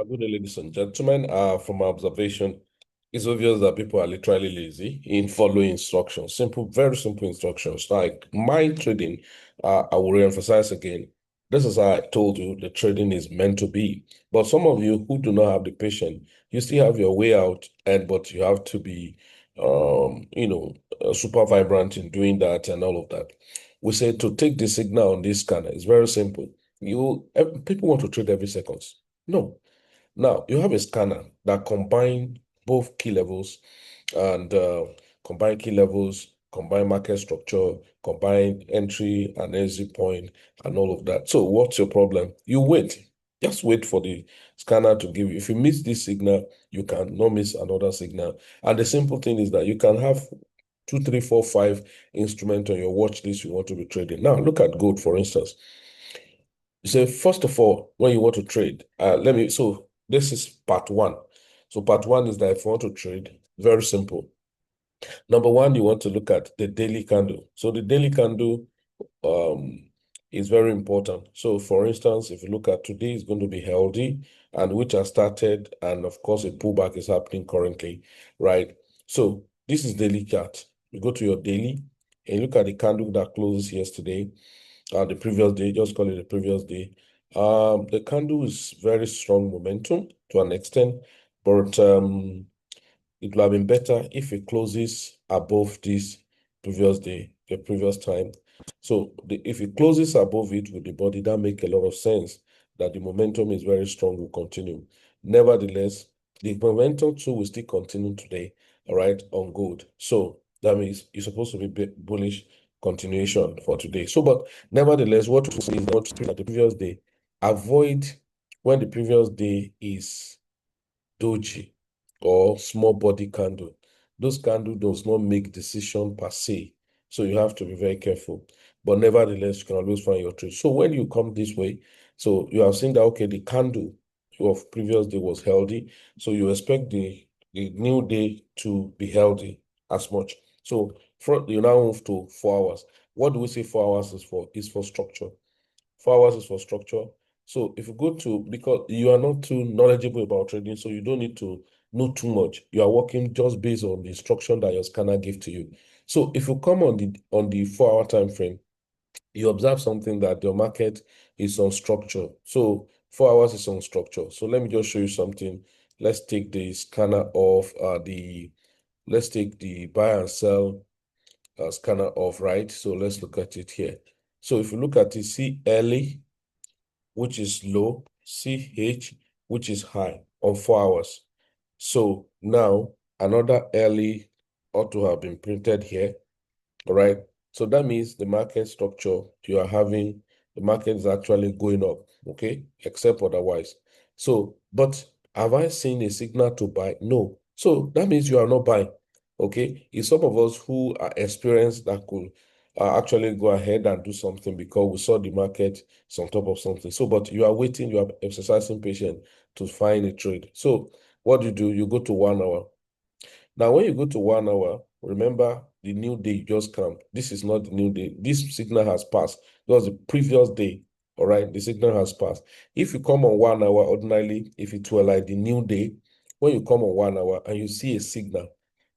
Good day, ladies and gentlemen. From my observation, it's obvious that people are literally lazy in following instructions. Simple, very simple instructions. Like my trading, I will reemphasize again. This is how I told you the trading is meant to be. But some of you who do not have the patience, you still have your way out, but you have to be, super vibrant in doing that and all of that. We say to take the signal on this scanner. It's very simple. People want to trade every second. No. Now, you have a scanner that combine both key levels and combine market structure, combine entry and exit point, and all of that. So what's your problem? You wait. Just wait for the scanner to give you. If you miss this signal, you can not miss another signal. And the simple thing is that you can have 2, 3, 4, 5 instruments on your watch list you want to be trading. Now, look at gold, for instance. You say, first of all, when you want to trade, so this is part one. So part one is that if you want to trade, very simple. Number one, you want to look at the daily candle. So the daily candle is very important. So for instance, if you look at today, it's going to be healthy and which has started, and of course, a pullback is happening currently, right? So this is daily chart. You go to your daily and look at the candle that closes yesterday, the previous day, just call it the previous day. The candle is very strong momentum to an extent, but it would have been better if it closes above this previous day, the previous time. So if it closes above it with the body, that makes a lot of sense that the momentum is very strong, will continue. Nevertheless, the momentum too will still continue today, all right, on gold. So that means you're supposed to be bullish continuation for today. So, but nevertheless, what we see is not at the previous day. Avoid when the previous day is doji or small body candle. Those candle does not make decision per se. So you have to be very careful. But nevertheless, you can always find your trade. So when you come this way, so you have seen that, okay, the candle of previous day was healthy. So you expect the new day to be healthy as much. So you now move to 4 hours. What do we say 4 hours is for? Is for structure. 4 hours is for structure. So if you go to, because you are not too knowledgeable about trading, so you don't need to know too much. You are working just based on the instruction that your scanner gives to you. So if you come on the 4 hour time frame, you observe something that your market is on structure. So 4 hours is on structure. So let me just show you something. Let's take the scanner off, let's take the buy and sell scanner off, right? So let's look at it here. So if you look at it, see early, which is low, CH, which is high on 4 hours. So now another early ought to have been printed here, all right? So that means the market structure you are having, the market is actually going up, okay? Except otherwise. So, but have I seen a signal to buy? No. So that means you are not buying, okay? It's some of us who are experienced that could actually go ahead and do something because we saw the market is on top of something. So, but you are waiting, you are exercising patience to find a trade. So what do? You go to 1 hour. Now, when you go to 1 hour, remember the new day just come. This is not the new day. This signal has passed. It was the previous day. All right, the signal has passed. If you come on 1 hour, ordinarily, if it were like the new day, when you come on 1 hour and you see a signal,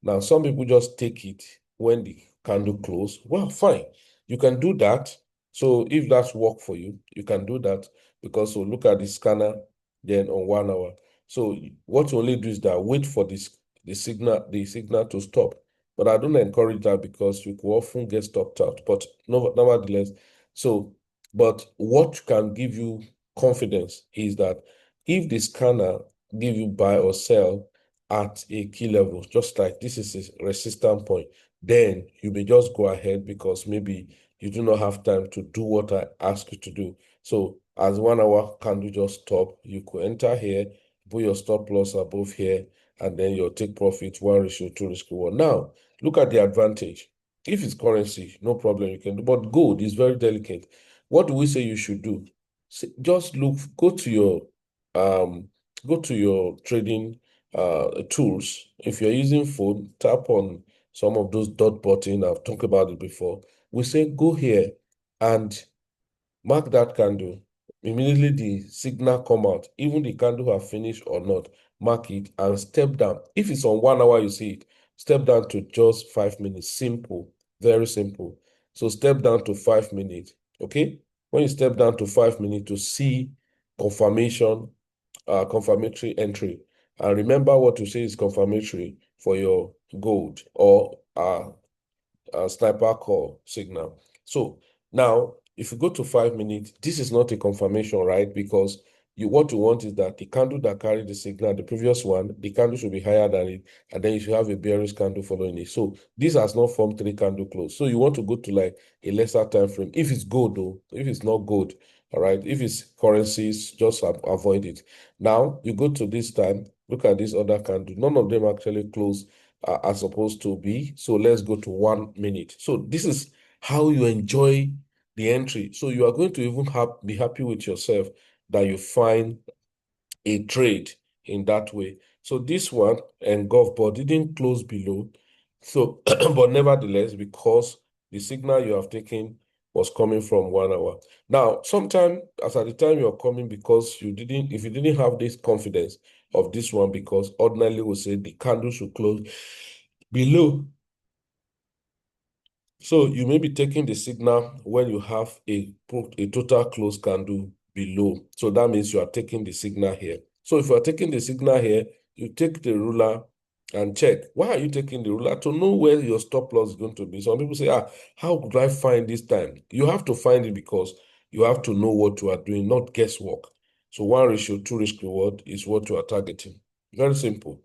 now some people just take it when the candle close. Well, fine, you can do that. So if that's work for you, you can do that because so look at the scanner then on 1 hour. So what you only do is that wait for the signal to stop. But I don't encourage that because you could often get stopped out. But no, nevertheless, so but what can give you confidence is that if the scanner give you buy or sell at a key level, just like this is a resistance point, then you may just go ahead because maybe you do not have time to do what I ask you to do. So as 1 hour candle just stop, you could enter here, put your stop loss above here, and then your take profit 1:2, 2:1. Now, look at the advantage. If it's currency, no problem, you can do. But gold is very delicate. What do we say you should do? Just go to your trading tools. If you're using phone, tap on some of those dot button. I've talked about it before. We say go here and mark that candle. immediately the signal come out, even the candle have finished or not, mark it and step down. If it's on 1 hour, you see it, step down to just 5 minutes. Simple, very simple. So step down to 5 minutes, okay? When you step down to 5 minutes to see confirmation, confirmatory entry. And remember what to say is confirmatory for your gold or sniper call signal. So now, if you go to 5 minutes, this is not a confirmation, right? Because what you want is that the candle that carried the signal, the previous one, the candle should be higher than it, and then you should have a bearish candle following it. So this has not formed 3 candle close. So you want to go to like a lesser time frame. If it's gold, though, if it's not gold, all right. If it's currencies, just avoid it. Now you go to this time. Look at this other candle. None of them actually close are supposed to be. So let's go to 1 minute. So this is how you enjoy the entry. So you are going to even be happy with yourself that you find a trade in that way. So this one engulfed but didn't close below. So, but nevertheless, because the signal you have taken was coming from 1 hour. Now, sometime as at the time you're coming, because if you didn't have this confidence of this one, because ordinarily we say the candle should close below. So you may be taking the signal when you have a total close candle below. So that means you are taking the signal here. So if you are taking the signal here, you take the ruler and check. Why are you taking the ruler? To know where your stop loss is going to be. Some people say, how could I find this time? You have to find it because you have to know what you are doing, not guesswork. So 1:2 risk reward is what you are targeting. Very simple.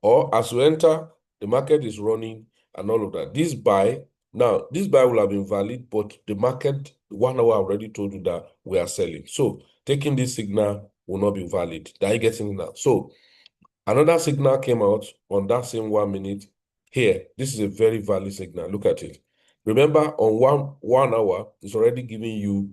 Or as you enter, the market is running and all of that. This buy will have been valid, but the market 1 hour already told you that we are selling. So taking this signal will not be valid. Are you getting it now? So another signal came out on that same 1 minute. Here, this is a very valid signal. Look at it. Remember, on one hour, it's already giving you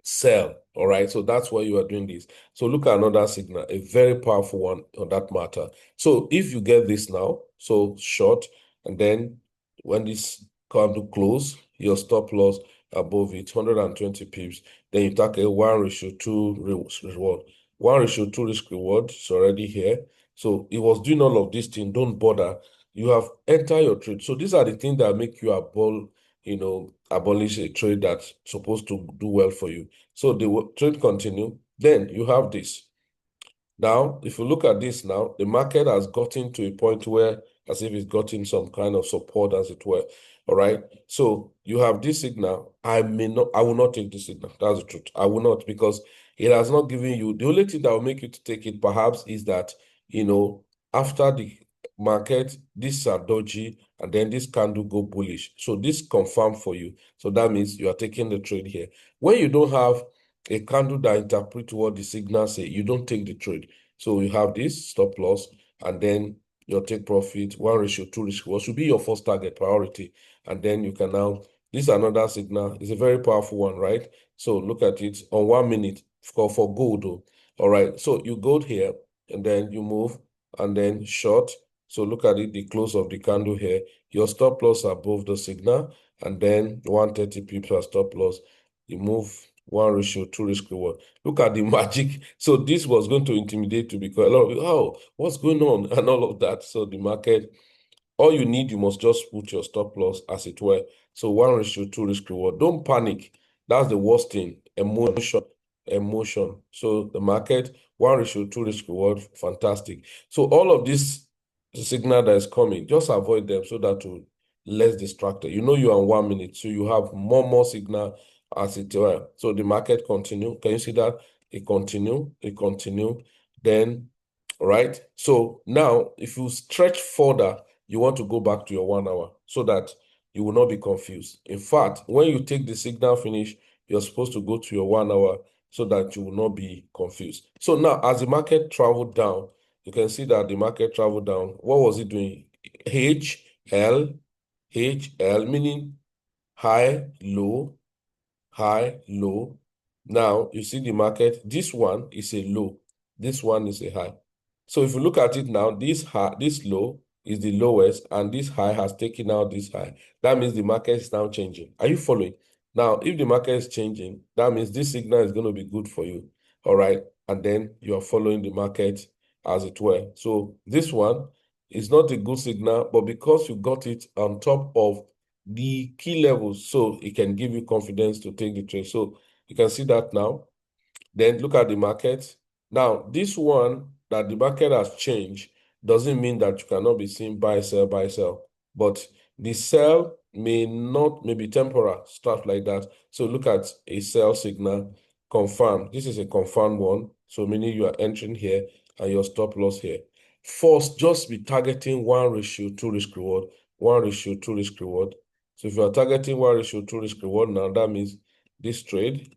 sell. All right. So that's why you are doing this. So look at another signal, a very powerful one on that matter. So if you get this now, so short, and then when this come to close, your stop loss above it, 120 pips, then you take a 1:2 reward. 1:2 risk reward is already here. So it was doing all of this thing. Don't bother. You have entered your trade. So these are the things that make you abolish a trade that's supposed to do well for you. So the trade continue. Then you have this. Now, if you look at this now, the market has gotten to a point where, as if it's gotten some kind of support, as it were. All right. So you have this signal. I will not take this signal. That's the truth. I will not, because it has not given you. The only thing that will make you to take it perhaps is that, after the market, this are dodgy, and then this candle go bullish. So this confirm for you. So that means you are taking the trade here. When you don't have a candle that interprets what the signal say, you don't take the trade. So you have this stop loss, and then your take profit, 1:2 risk reward should be your first target priority. And then you can now, this is another signal. It's a very powerful one, right? So look at it on 1 minute for gold. All right. So you go here, and then you move, and then short. So look at it, the close of the candle here. Your stop loss above the signal, and then 130 pips as stop loss. You move 1:2 risk reward. Look at the magic. So this was going to intimidate you, because a lot of people, what's going on and all of that. So the market, all you need, you must just put your stop loss, as it were. So 1:2 risk reward. Don't panic. That's the worst thing. Emotion. So the market, 1:2 risk reward, fantastic. So all of this signal that is coming, just avoid them so that you're less distracted. You are on 1 minute, so you have more signal, as it were. So the market continue. Can you see that? It continue. Then, right? So now, if you stretch further, you want to go back to your 1 hour so that you will not be confused. In fact, when you take the signal finish, you're supposed to go to your 1 hour so that you will not be confused. So now, as the market traveled down, you can see that the market traveled down. What was it doing? HL, meaning high, low, high, low. Now, you see the market, this one is a low, this one is a high. So if you look at it now, this low is the lowest, and this high has taken out this high. That means the market is now changing. Are you following? Now, if the market is changing, that means this signal is going to be good for you. All right. And then you are following the market as it were. So this one is not a good signal, but because you got it on top of the key levels, so it can give you confidence to take the trade. So you can see that now. Then look at the market. Now, this one that the market has changed doesn't mean that you cannot be seeing buy, sell, buy, sell. But the sell may be temporal, stuff like that. So look at a sell signal, confirm. This is a confirmed one. So meaning you are entering here and your stop loss here. First, just be targeting 1:2 risk reward, 1:2 risk reward. So if you are targeting 1:2 risk reward now, that means this trade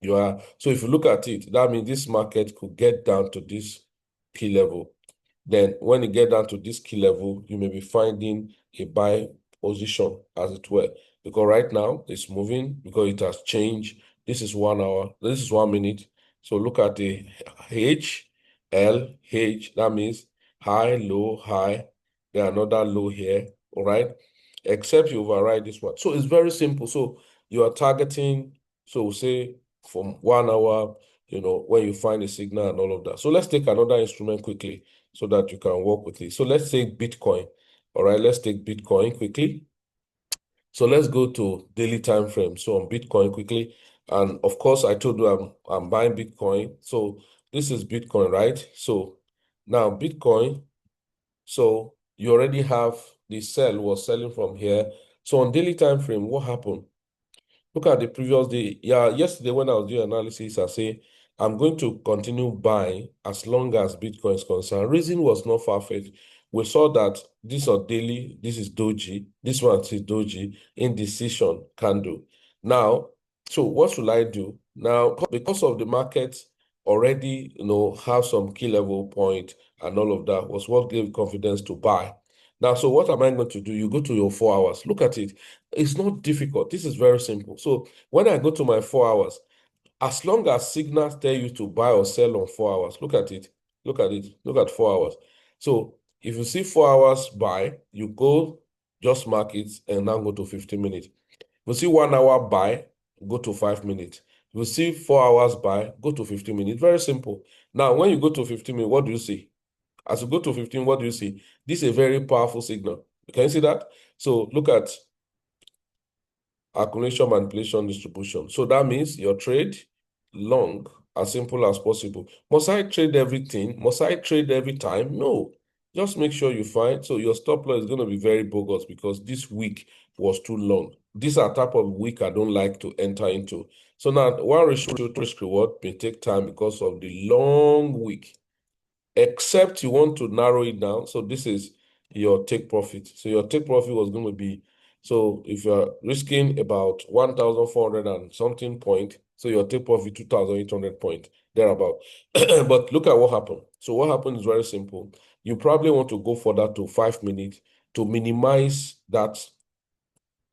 so if you look at it, that means this market could get down to this key level. Then when you get down to this key level, you may be finding a buy position, as it were. Because right now it's moving because it has changed. This is 1 hour, this is 1 minute. So look at the H, L, H, that means high, low, high. Then another low here, all right? Except you override this one. So it's very simple. So you are targeting, so say from 1 hour, when you find a signal and all of that. So let's take another instrument quickly so that you can work with it. So let's take Bitcoin. All right, let's take Bitcoin quickly. So let's go to daily time frame. So on Bitcoin quickly. And of course, I told you I'm buying Bitcoin. So this is Bitcoin, right? So now Bitcoin, so you already have the sell was selling from here. So on daily time frame, what happened? Look at the previous day. Yeah, yesterday when I was doing analysis, I say I'm going to continue buying as long as Bitcoin is concerned. Reason was not far-fetched. We saw that this on daily, this is doji, this one is doji, indecision candle. Now, so what should I do? Now, because of the market already, have some key level point and all of that was what gave confidence to buy. Now, so what am I going to do? You go to your 4 hours. Look at it. It's not difficult. This is very simple. So when I go to my 4 hours, as long as signals tell you to buy or sell on 4 hours, look at it. Look at it. Look at 4 hours. So if you see 4 hours buy, you go just mark it and now go to 15 minutes. If you see 1 hour buy, go to 5 minutes. If you see 4 hours buy, go to 15 minutes. Very simple. Now, when you go to 15 minutes, what do you see? As you go to 15, what do you see? This is a very powerful signal. Can you see that? So look at accumulation, manipulation, distribution. So that means your trade long, as simple as possible. Must I trade everything? Must I trade every time? No. Just make sure you find. So your stop loss is going to be very bogus because this week was too long. These are type of week I don't like to enter into. So now 1:2 risk reward may take time because of the long week, except you want to narrow it down. So this is your take profit. So your take profit was going to be, so if you're risking about 1,400 and something point, so your take profit 2,800 point, thereabout. But look at what happened. So what happened is very simple. You probably want to go for that to 5 minutes to minimize that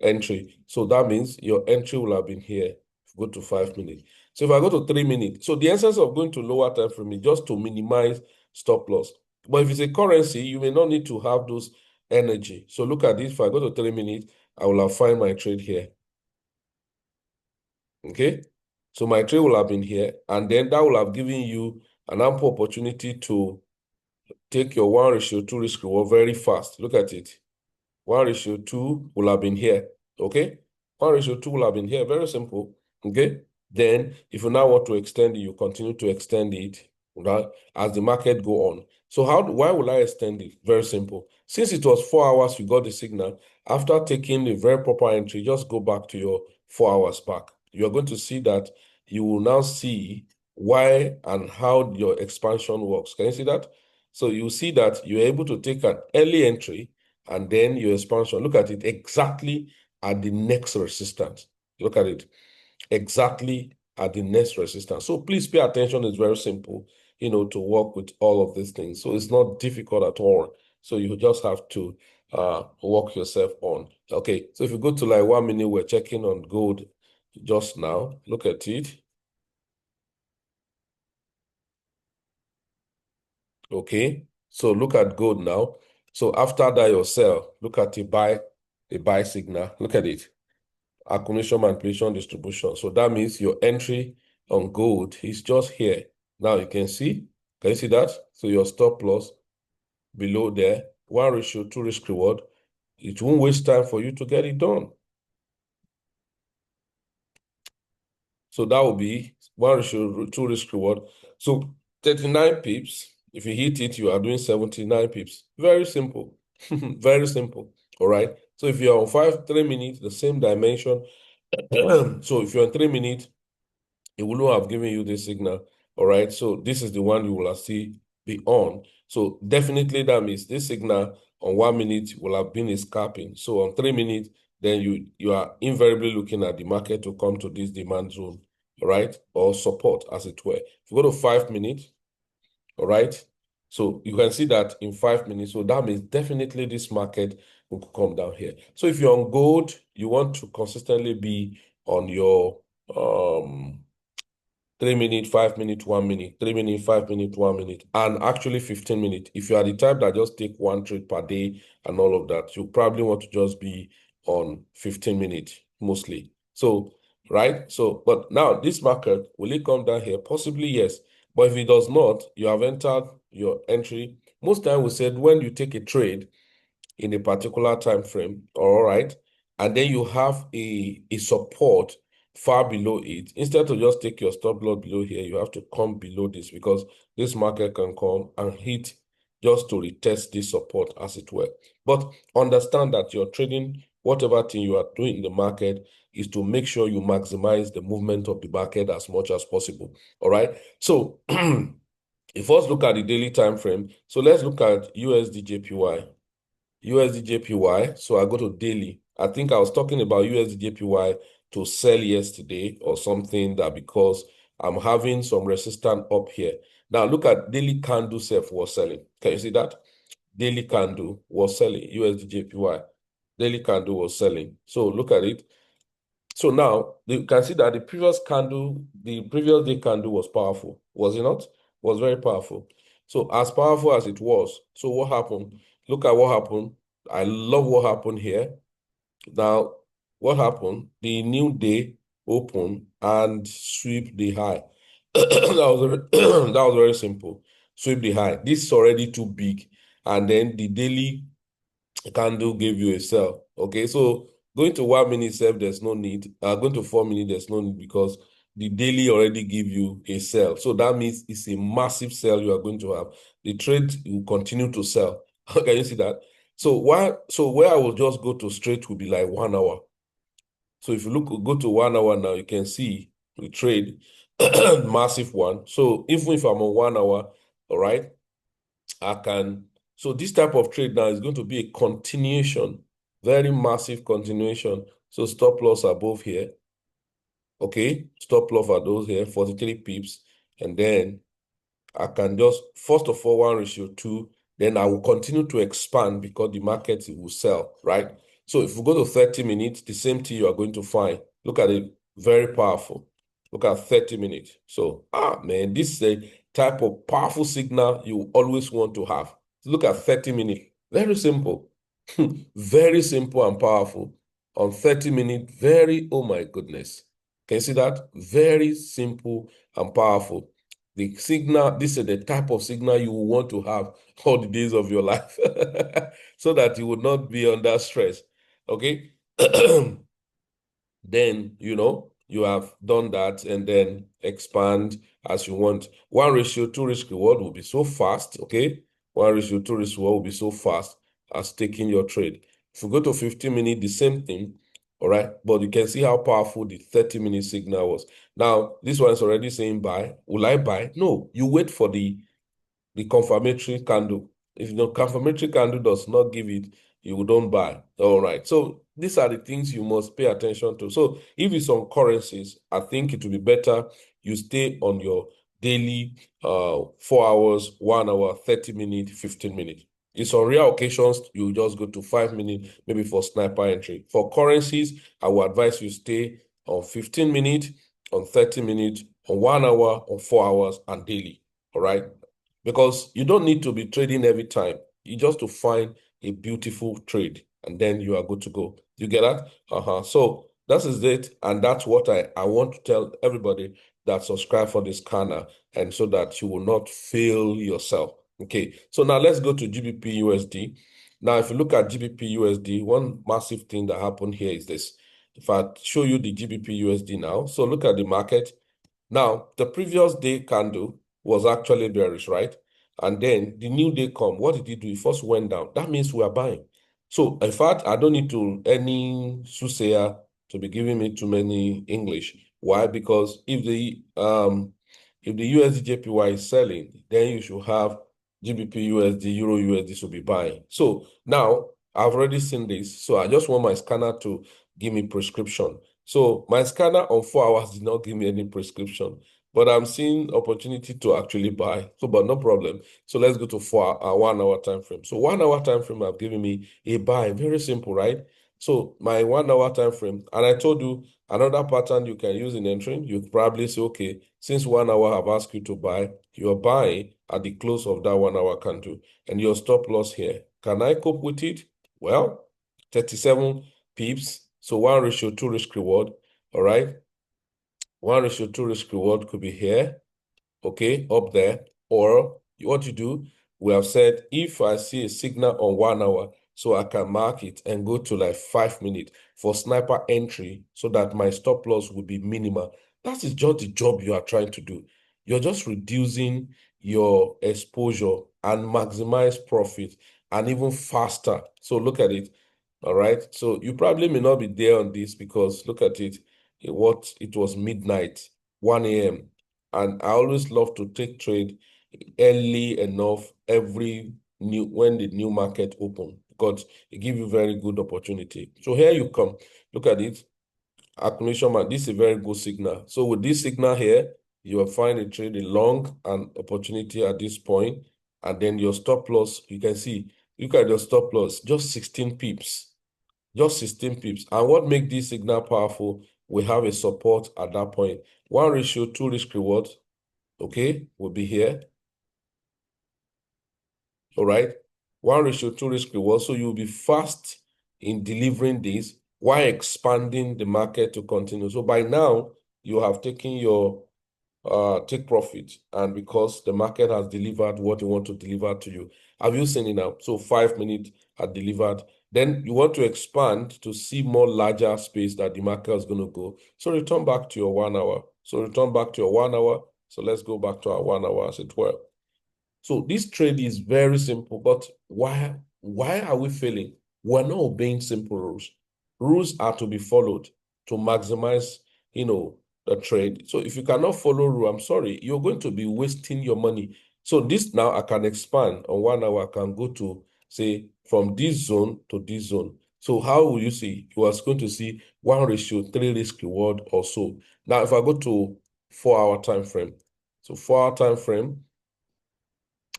entry. So that means your entry will have been here. Go to 5 minutes. So if I go to 3 minutes, so the essence of going to lower time frame is just to minimize stop loss. But if it's a currency, you may not need to have those energy. So look at this. If I go to 3 minutes, I will have find my trade here. Okay. So my trade will have been here, and then that will have given you an ample opportunity to take your 1:2 risk reward very fast. Look at it. 1:2 will have been here. Okay. 1:2 will have been here. Very simple. Okay. Then if you now want to extend it, you continue to extend it, right, as the market go on. So why will I extend it? Very simple. Since it was 4 hours, you got the signal. After taking the very proper entry, just go back to your 4 hours back. You're going to see that you will now see why and how your expansion works. Can you see that? So you see that you're able to take an early entry and then your expansion. Look at it exactly at the next resistance. Look at it exactly at the next resistance. So please pay attention. It's very simple, to work with all of these things. So it's not difficult at all. So you just have to work yourself on. Okay, so if you go to like 1 minute, we're checking on gold just now. Look at it. Okay, so look at gold now. So after that, your sell, look at the buy signal. Look at it. accumulation, manipulation, distribution. So that means your entry on gold is just here. Now you can see that? So your stop loss below there, 1:2 risk reward. It won't waste time for you to get it done. So that will be 1:2 risk reward. So 39 pips. If you hit it, you are doing 79 pips. Very simple. Very simple. All right. So if you're on 3 minutes, the same dimension. So if you're on 3 minutes, it will not have given you this signal. All right. So this is the one you will see be on. So definitely that means this signal on 1 minute will have been a scalping. So on 3 minutes, then you are invariably looking at the market to come to this demand zone, all right, or support as it were. If you go to 5 minutes, all right, so you can see that in 5 minutes. So that means definitely this market will come down here. So if you're on gold, you want to consistently be on your 3 minutes, 5 minutes, 1 minute, 3 minutes, 5 minutes, 1 minute, and actually 15 minutes. If you are the type that just take one trade per day and all of that, you probably want to just be on 15 minutes mostly. So, right? So, but now this market, will it come down here? Possibly, yes. But if it does not, you have entered your entry. Most time we said when you take a trade in a particular time frame, all right, and then you have a support far below it, instead of just take your stop loss below here, you have to come below this, because this market can come and hit just to retest this support as it were. But understand that you're trading, whatever thing you are doing in the market is to make sure you maximize the movement of the market as much as possible. All right. So if first look at the daily time frame. So let's look at USD JPY. So I go to daily. I think I was talking about USD JPY to sell yesterday or something, that because I'm having some resistance up here. Now look at daily candle self was selling. Can you see that? Daily candle was selling USD JPY. Daily candle was selling. So look at it. So now you can see that the previous day candle was powerful, was it not? Was very powerful. So as powerful as it was, so what happened? Look at what happened. I love what happened here. Now, what happened? The new day opened and sweep the high. That was very simple. Sweep the high. This is already too big. And then the daily candle gave you a sell. Okay, so going to 1 minute self, there's no need. Going to 4 minutes, there's no need, because the daily already give you a sell. So that means it's a massive sell you are going to have. The trade will continue to sell. Can you see that? So where I will just go to straight will be like 1 hour. So if you go to 1 hour now, you can see the trade, massive one. So even if I'm on 1 hour, all right, I can. So this type of trade now is going to be a continuation, very massive continuation. So stop loss above here. Okay, stop loss are those here, 43 pips. And then I can just, first of all, 1:2, then I will continue to expand because the market will sell, right? So if we go to 30 minutes, the same thing you are going to find. Look at it, very powerful. Look at 30 minutes. So, man, this is a type of powerful signal you always want to have. Look at 30 minutes. Very simple. Very simple and powerful. On 30 minutes, oh my goodness. Can you see that? Very simple and powerful. The signal, this is the type of signal you will want to have all the days of your life so that you would not be under stress. Okay. Then, you have done that, and then expand as you want. 1:2 risk reward will be so fast. Okay. 1:2 risk reward will be so fast as taking your trade. If you go to 15 minutes, the same thing. All right. But you can see how powerful the 30-minute signal was. Now, this one is already saying buy. Will I buy? No, you wait for the confirmatory candle. If the confirmatory candle does not give it, you don't buy. All right. So these are the things you must pay attention to. So if it's on currencies, I think it will be better you stay on your daily 4 hours, 1 hour, 30 minutes, 15 minutes. It's on rare occasions, you just go to 5 minutes, maybe for sniper entry. For currencies, I will advise you stay on 15 minutes, on 30 minutes, on 1 hour, on 4 hours, and daily. All right. Because you don't need to be trading every time. You just to find a beautiful trade, and then you are good to go. You get that? So That is it. And that's what I want to tell everybody that subscribe for this scanner, and so that you will not fail yourself. Okay, so now let's go to GBP USD. Now, if you look at GBP USD, one massive thing that happened here is this. If I show you the GBP USD now, so look at the market. Now, the previous day candle was actually bearish, right? And then the new day come. What did it do? It first went down. That means we are buying. So, in fact, I don't need to any soothsayer to be giving me too many English. Why? Because if the USD JPY is selling, then you should have GBP USD, Euro USD should be buying. So now I've already seen this. So I just want my scanner to give me prescription. So my scanner on 4 hours did not give me any prescription, but I'm seeing opportunity to actually buy. So, but no problem. So let's go to 1 hour time frame. So 1 hour time frame have given me a buy. Very simple, right? So my 1 hour time frame, and I told you another pattern you can use in entering. You probably say, okay, since 1 hour have asked you to buy, you're buying at the close of that 1 hour candle, and your stop loss here. Can I cope with it? Well, 37 pips. So 1:2 risk reward. All right. 1:2 risk reward could be here, okay, up there. Or what you do, we have said if I see a signal on 1 hour, so I can mark it and go to like 5 minutes for sniper entry so that my stop loss will be minimal. That is just the job you are trying to do. You're just reducing your exposure and maximize profit, and even faster. So look at it. All right. So you probably may not be there on this because look at it. It was midnight, 1 a.m. And I always love to take trade early enough when the new market open, because it gives you very good opportunity. So here you come. Look at it. Accumulation man, this is a very good signal. So with this signal here, you will find a trade a long and opportunity at this point. And then your stop loss, you can see, look at your stop loss, just 16 pips. Just 16 pips. And what makes this signal powerful, we have a support at that point. 1:2 risk reward, okay, will be here. All right. 1:2 risk reward. So you'll be fast in delivering this while expanding the market to continue. So by now, you have taken your take profit, and because the market has delivered what you want to deliver to you. Have you seen it now? So 5 minutes had delivered. Then you want to expand to see more larger space that the market is going to go. So return back to your 1 hour. So return back to your 1 hour. So let's go back to our 1 hour as it were. So this trade is very simple, but why are we failing? We're not obeying simple rules. Rules are to be followed to maximize, the trade. So if you cannot follow rule, I'm sorry, you're going to be wasting your money. So this now I can expand on 1 hour. I can go to say from this zone to this zone. So how will you see? You are going to see 1:3 risk reward or so. Now, if I go to 4-hour time frame, so 4-hour time frame.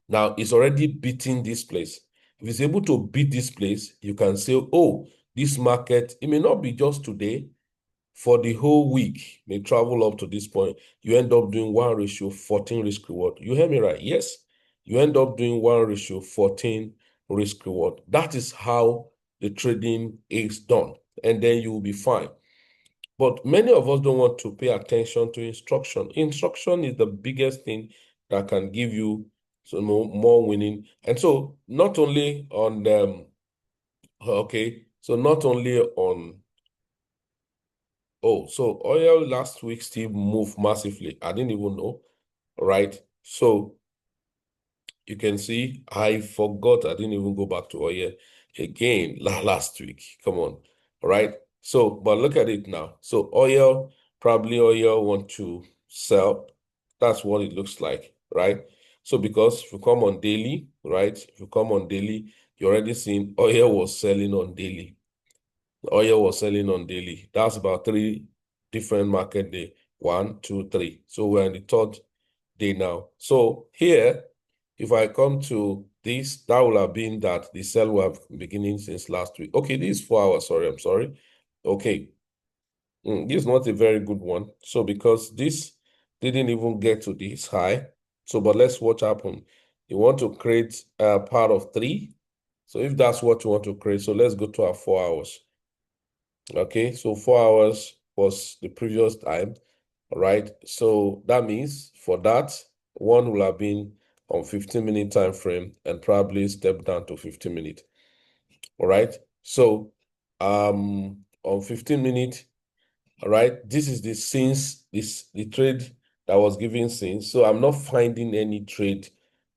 Now, it's already beating this place. If it's able to beat this place, you can say, oh, this market, it may not be just today, for the whole week, may travel up to this point. You end up doing 1:14 risk reward. You hear me right? Yes. You end up doing 1:14 risk reward. That is how the trading is done. And then you will be fine. But many of us don't want to pay attention to instruction. Instruction is the biggest thing that can give you more winning. And so not only on not only on so oil last week still moved massively. I didn't even know, right? So you can see I forgot. I didn't even go back to oil again last week. Come on, all right? So, but look at it now. So oil want to sell. That's what it looks like, right? So because if you come on daily, right? If you come on daily, you're already seeing oil was selling on daily. Oil was selling on daily. That's about 3 different market day. 1, 2, 3. So we're in the 3rd day now. So here, if I come to this, that will have been that the sell will have beginning since last week. Okay, this is 4 hours. Sorry, I'm sorry. Okay. This is not a very good one. So because this didn't even get to this high. So, but let's watch happen. You want to create a part of 3. So if that's what you want to create, so let's go to our 4 hours. Okay, so 4 hours was the previous time. All right, so that means for that, one will have been on 15-minute time frame and probably step down to 15-minute. All right, so on 15-minute, all right, this is the trade that was given since. So I'm not finding any trade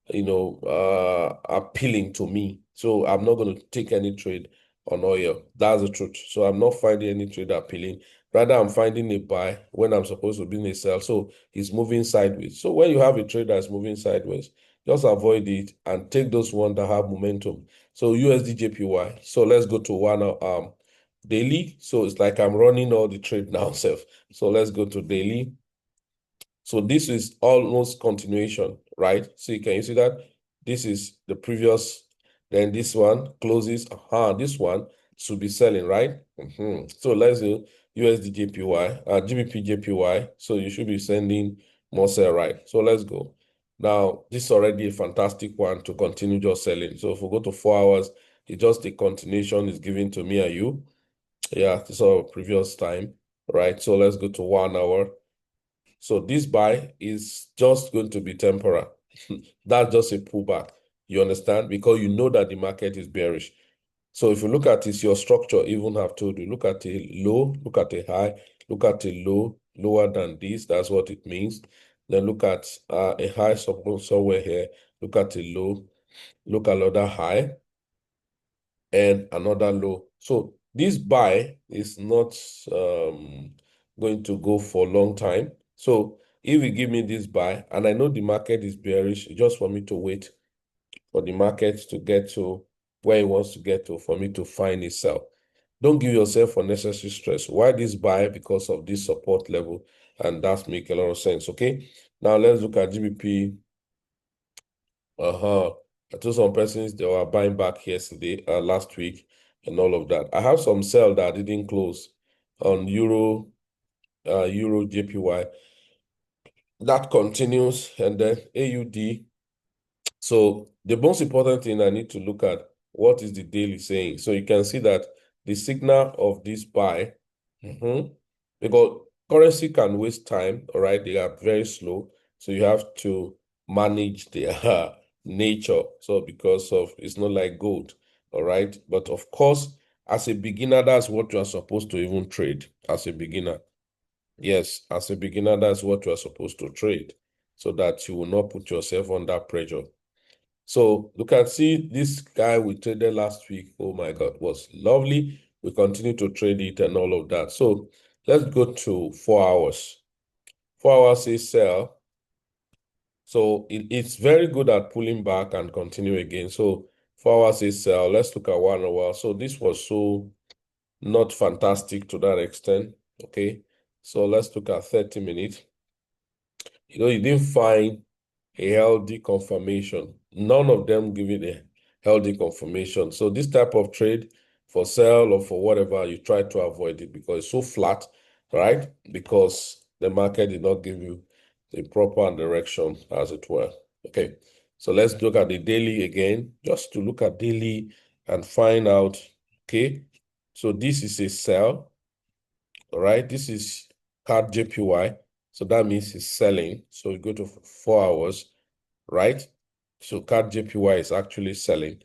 appealing to me. So I'm not going to take any trade on oil. That's the truth. So I'm not finding any trade appealing. Rather, I'm finding a buy when I'm supposed to be in a sell. So it's moving sideways. So when you have a trade that's moving sideways, just avoid it and take those ones that have momentum. So USD JPY. So let's go to one daily. So it's like I'm running all the trade now, self. So let's go to daily. So this is almost continuation, right? See, can you see that? This is the previous, then this one closes. This one should be selling, right? So let's do USD JPY, GBP JPY. So you should be sending more sell, right? So let's go. Now, this is already a fantastic one to continue just selling. So if we go to 4 hours, it's just a continuation is given to me and you. Yeah, this is our previous time, right? So let's go to 1 hour. So this buy is just going to be temporary. That's just a pullback. You understand? Because you know that the market is bearish. So if you look at this, your structure even have told you, look at a low, look at a high, look at a low, lower than this. That's what it means. Then look at a high somewhere here. Look at a low, look at another high and another low. So this buy is not going to go for a long time. So if you give me this buy, and I know the market is bearish, just for me to wait for the market to get to where it wants to get to, for me to find a sell. Don't give yourself unnecessary stress. Why this buy? Because of this support level, and that makes a lot of sense. Okay, now let's look at GBP. I told some persons they were buying back yesterday, last week, and all of that. I have some sell that didn't close on Euro JPY. That continues, and then AUD. So the most important thing I need to look at, what is the daily saying? So you can see that the signal of this buy, because currency can waste time, all right? They are very slow. So you have to manage their nature. So because of, it's not like gold, all right? But of course, as a beginner, that's what you are supposed to even trade as a beginner. Yes, as a beginner, that's what you are supposed to trade so that you will not put yourself under pressure. So you can see this guy we traded last week. Oh my God, was lovely. We continue to trade it and all of that. So let's go to 4 hours. 4 hours is sell. So it's very good at pulling back and continue again. So 4 hours is sell. Let's look at 1 hour. So this was so not fantastic to that extent. Okay. So let's look at 30 minutes. You didn't find a healthy confirmation. None of them giving a healthy confirmation. So this type of trade for sell or for whatever, you try to avoid it because it's so flat, right? Because the market did not give you the proper direction, as it were. Okay, so let's look at the daily again, just to look at daily and find out, okay? So this is a sell, all right? This is card JPY. So that means it's selling. So we go to 4 hours, right? So card JPY is actually selling.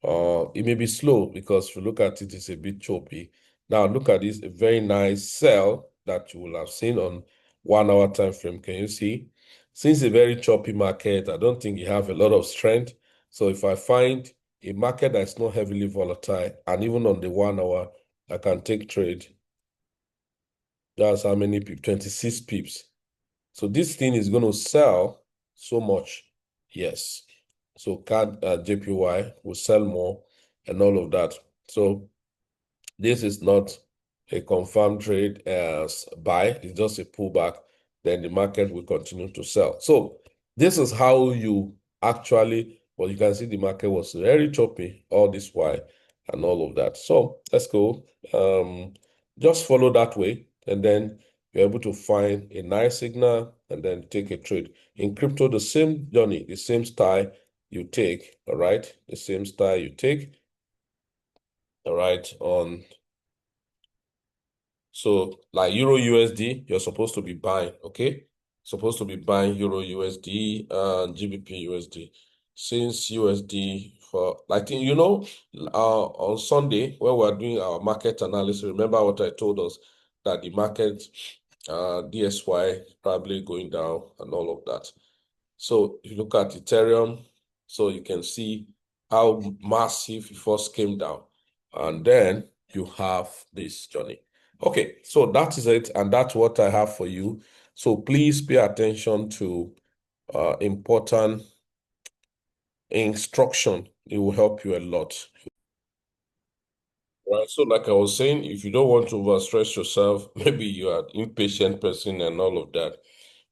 It may be slow because if you look at it, it's a bit choppy. Now look at this, a very nice sell that you will have seen on 1 hour time frame. Can you see? Since a very choppy market, I don't think you have a lot of strength. So if I find a market that's not heavily volatile, and even on the 1 hour, I can take trade. That's how many pips? 26 pips. So this thing is going to sell so much. Yes. So card JPY will sell more and all of that. So this is not a confirmed trade as buy. It's just a pullback. Then the market will continue to sell. So this is how you actually, well, you can see the market was very choppy all this while and all of that. So let's go. Just follow that way, and then you're able to find a nice signal and then take a trade. In crypto, the same journey, the same style you take, all right? The same style you take, all right, on So like Euro USD, you're supposed to be buying, okay? Supposed to be buying Euro USD and GBP USD. Since USD for like on Sunday when we're doing our market analysis, remember what I told us that the market DSY probably going down and all of that. So if you look at Ethereum, so you can see how massive it first came down. And then you have this journey. Okay, so that is it. And that's what I have for you. So please pay attention to important instruction. It will help you a lot. Right. So like I was saying, if you don't want to overstress yourself, maybe you are an impatient person and all of that,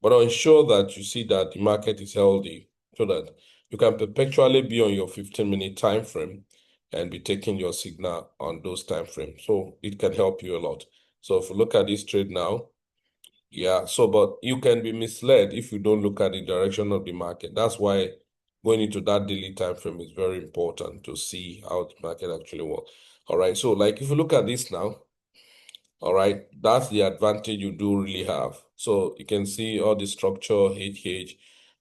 but ensure that you see that the market is healthy so that you can perpetually be on your 15-minute time frame and be taking your signal on those time frames. So it can help you a lot. So if you look at this trade now, yeah, so but you can be misled if you don't look at the direction of the market. That's why going into that daily time frame is very important to see how the market actually works. All right, so like if you look at this now, all right, that's the advantage you do really have. So you can see all the structure, HH.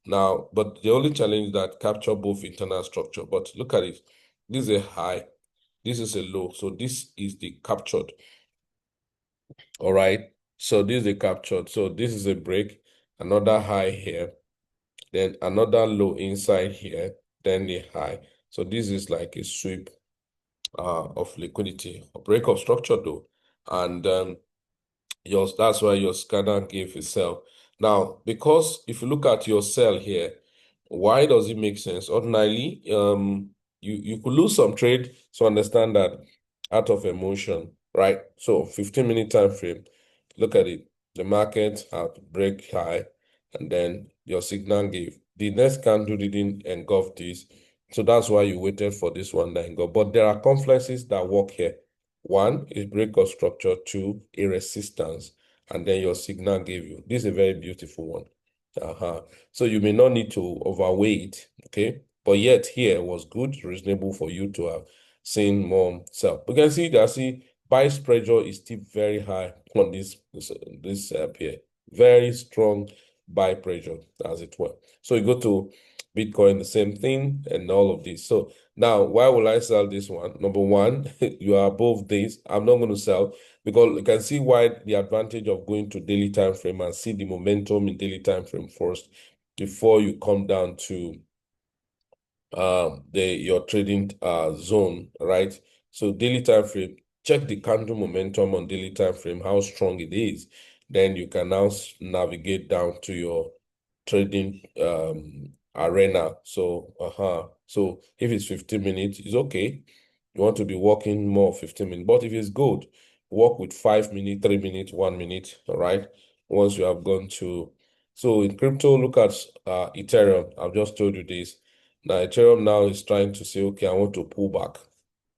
Now, but the only challenge is that capture both internal structure. But look at it. This is a high, this is a low. So this is the captured. All right. So this is the captured. So this is a break, another high here, then another low inside here, then the high. So this is like a sweep of liquidity, a break of structure though. And that's why your scanner gave a sell. Now, because if you look at your sell here, why does it make sense? Ordinarily, you could lose some trade, so understand that out of emotion, right? So 15-minute time frame, look at it. The market had break high, and then your signal gave. The next candle didn't engulf this, so that's why you waited for this one that engulf. But there are confluences that work here. One is break of structure, two, a resistance, and then your signal gave you. This is a very beautiful one. So you may not need to overweight, okay? But yet here was good, reasonable for you to have seen more sell. We can see that price pressure is still very high on this here. Very strong buy pressure, as it were. So you go to Bitcoin, the same thing, and all of this. So now, why will I sell this one? Number one, you are above this. I'm not going to sell because you can see why the advantage of going to daily time frame and see the momentum in daily time frame first before you come down to your trading zone, right? So daily time frame, check the candle momentum on daily time frame, how strong it is. Then you can now navigate down to your trading arena. So so if it's 15 minutes, it's okay. You want to be working more 15 minutes, but if it's good, work with 5 minutes, 3 minutes, 1 minute, all right? Once you have gone to, so in crypto, look at Ethereum. I've just told you this. Now Ethereum now is trying to say, okay, I want to pull back.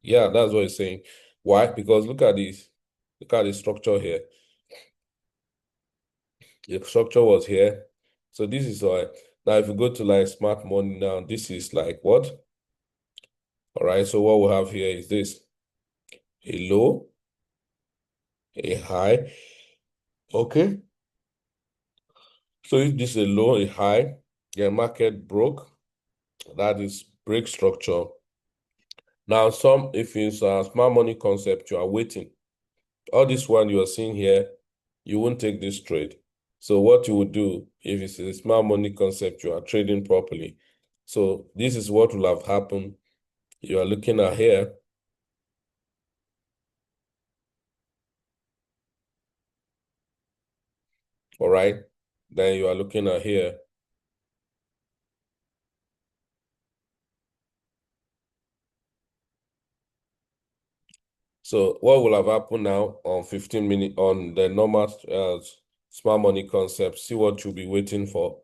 Yeah, that's what it's saying. Why? Because look at this. Look at the structure here. The structure was here. So this is why. Now, if you go to like smart money now, this is like what? All right. So what we have here is this: a low, a high. Okay. So if this is a low, a high, the market broke. That is break structure. Now, if it's a smart money concept, you are waiting. All this one you are seeing here, you won't take this trade. So what you would do if it's a smart money concept, you are trading properly. So this is what will have happened. You are looking at here. All right. Then you are looking at here. So what will have happened now on 15 minutes on the normal smart money concept? See what you'll be waiting for.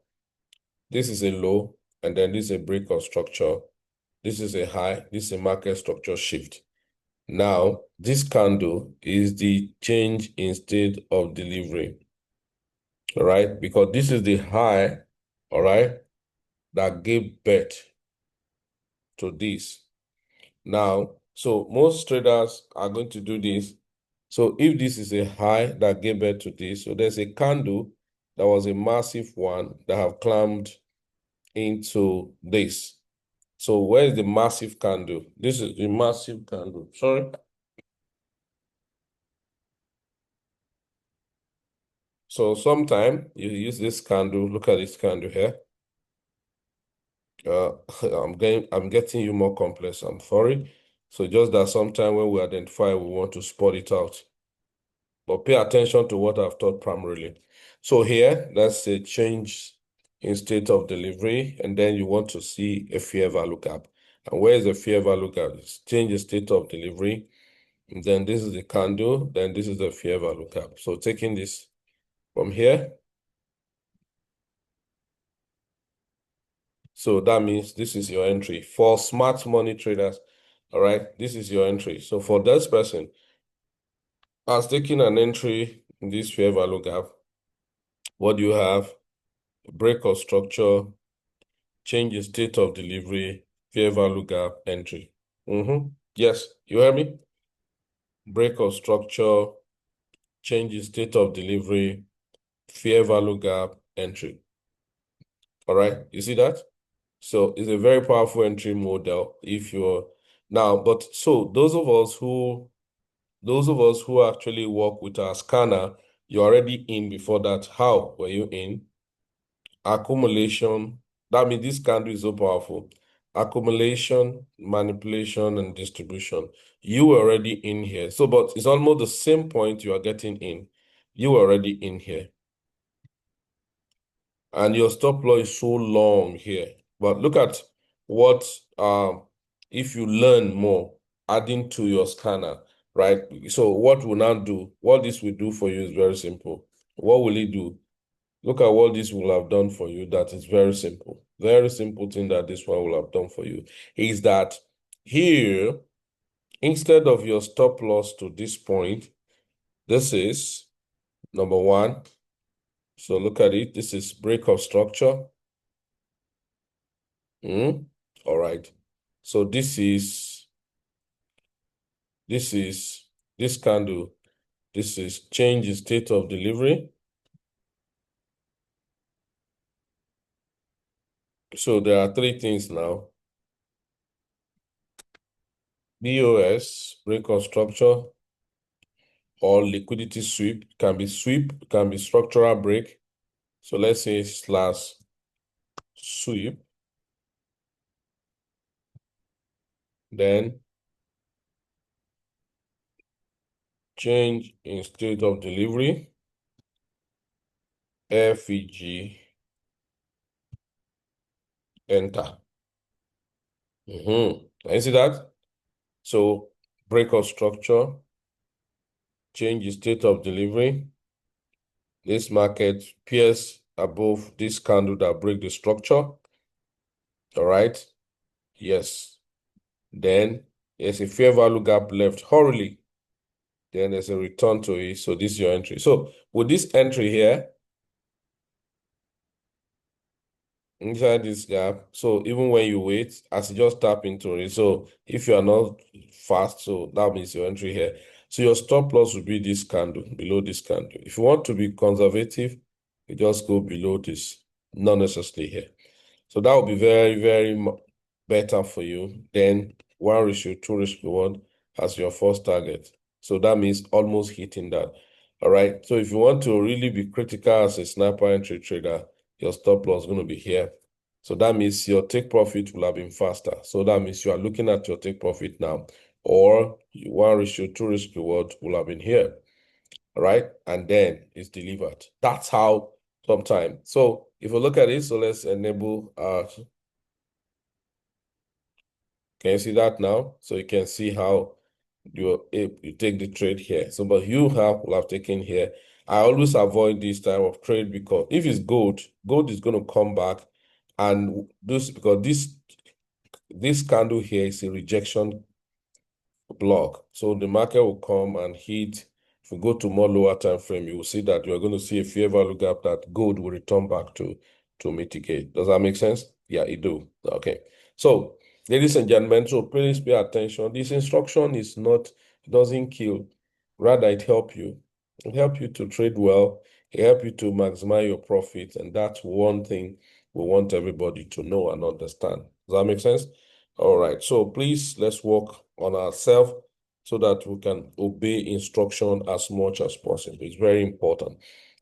This is a low, and then this is a break of structure. This is a high. This is a market structure shift. Now, this candle is the change in state of delivery. All right, because this is the high, all right, that gave birth to this. Now, so most traders are going to do this. So if this is a high that gave birth to this, so there's a candle that was a massive one that have climbed into this. So where is the massive candle? This is the massive candle. Sorry. So sometime you use this candle. Look at this candle here. I'm getting you more complex. I'm sorry. So just that sometime when we identify, we want to spot it out. But pay attention to what I've taught primarily. So here, that's a change in state of delivery, and then you want to see a fair value gap. And where is the fair value gap? It's change in state of delivery. And then this is the candle, then this is the fair value gap. So taking this from here, so that means this is your entry. For smart money traders, all right, this is your entry. So for this person, as taking an entry in this fair value gap, what do you have? Break of structure, change in state of delivery, fair value gap, entry. Yes, you hear me? Break of structure, change in state of delivery, fair value gap, entry. All right, you see that? So it's a very powerful entry model if you're now, but so those of us who actually work with our scanner, you're already in before that. How were you in? Accumulation. That means this candle is so powerful. Accumulation, manipulation, and distribution. You were already in here. So, but it's almost the same point you are getting in. You were already in here. And your stop loss is so long here. But look at what, if you learn more, adding to your scanner, right? So what we'll now do, what this will do for you is very simple. What will it do? Look at what this will have done for you. That is very simple. Very simple thing that this one will have done for you is that here, instead of your stop loss to this point, this is number one. So look at it. This is break of structure. All right. So this candle. This is change in state of delivery. So there are three things now. BOS, break of structure, or liquidity sweep. Can be sweep, can be structural break. So let's say slash sweep. Then change in state of delivery. FEG, enter. Can you see that? So break of structure, change in state of delivery. This market pierce above this candle that break the structure. All right. Yes. Then there's a fair value gap left hurriedly. Then there's a return to it. So this is your entry. So with this entry here, inside this gap, so even when you wait, as you just tap into it, so if you are not fast, so that means your entry here. So your stop loss will be this candle, below this candle. If you want to be conservative, you just go below this, not necessarily here. So that will be very, very better for you than 1:2:1 as your first target. So that means almost hitting that. All right. So if you want to really be critical as a sniper entry trader, your stop loss is going to be here. So that means your take profit will have been faster. So that means you are looking at your take profit now, or 1:2 will have been here. All right. And then it's delivered. That's how sometime. So if you look at it, so let's enable can you see that now? So you can see how you take the trade here. So, but you will have taken here. I always avoid this type of trade because if it's gold, gold is going to come back, and this because this candle here is a rejection block. So the market will come and hit. If we go to more lower time frame, you will see that you are going to see a fair value gap that gold will return back to mitigate. Does that make sense? Yeah, it do. Okay. So, ladies and gentlemen, so please pay attention. This instruction is not, it doesn't kill. Rather, it help you. It help you to trade well. It help you to maximize your profits. And that's one thing we want everybody to know and understand. Does that make sense? All right. So please, let's work on ourselves so that we can obey instruction as much as possible. It's very important.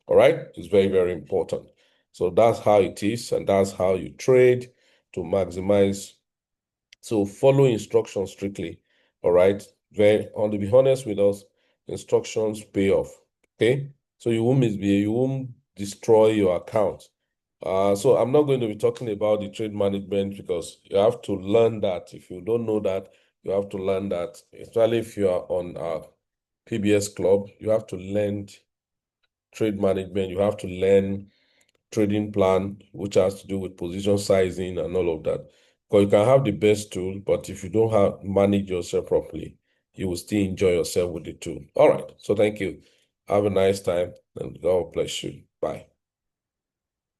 All right. It's very, very important. So that's how it is. And that's how you trade to maximize. So follow instructions strictly. All right. Very, to be honest with us, instructions pay off. Okay. So you won't misbehave, you won't destroy your account. So I'm not going to be talking about the trade management because you have to learn that. If you don't know that, you have to learn that. Especially if you are on a PBS club, you have to learn trade management. You have to learn trading plan, which has to do with position sizing and all of that. Because you can have the best tool, but if you don't have manage yourself properly, you will still enjoy yourself with the tool. All right. So thank you. Have a nice time and God bless you. Bye.